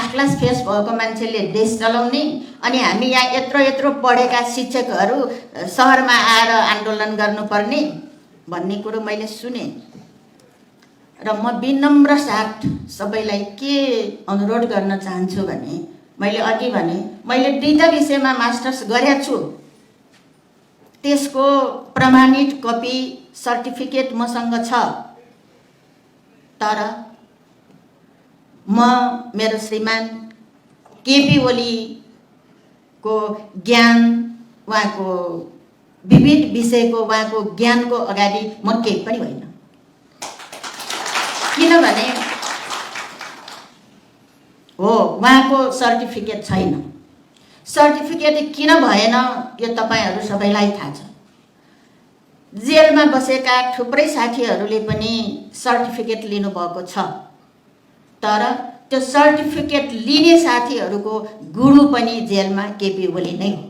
First class face भएको मान्छेले देश चलाउने अनि हामी यहाँ यत्रो यत्रो पढेका शिक्षकहरू सहरमा आएर आन्दोलन गर्नुपर्ने भन्ने कुरो मैले सुने। र म विनम्र साथ सबैलाई के अनुरोध गर्न चाहन्छु भने मैले अघि भने मैले दुईटा विषयमा मास्टर्स गरेको छु। त्यसको प्रमाणित कपी सर्टिफिकेट मसँग छ। तर म मेरो श्रीमान केपी ओलीको ज्ञान उहाँको विविध विषयको उहाँको ज्ञानको अगाडि म केही पनि होइन। किनभने हो उहाँको सर्टिफिकेट छैन। सर्टिफिकेट किन भएन यो तपाईहरू सबैलाई थाहा छ। जेलमा बसेका थुप्रै साथीहरूले पनि सर्टिफिकेट लिनुभएको छ। तर त्यो सर्टिफिकेट लिने साथीहरूको गुरु पनि जेलमा केपी ओली नै हो।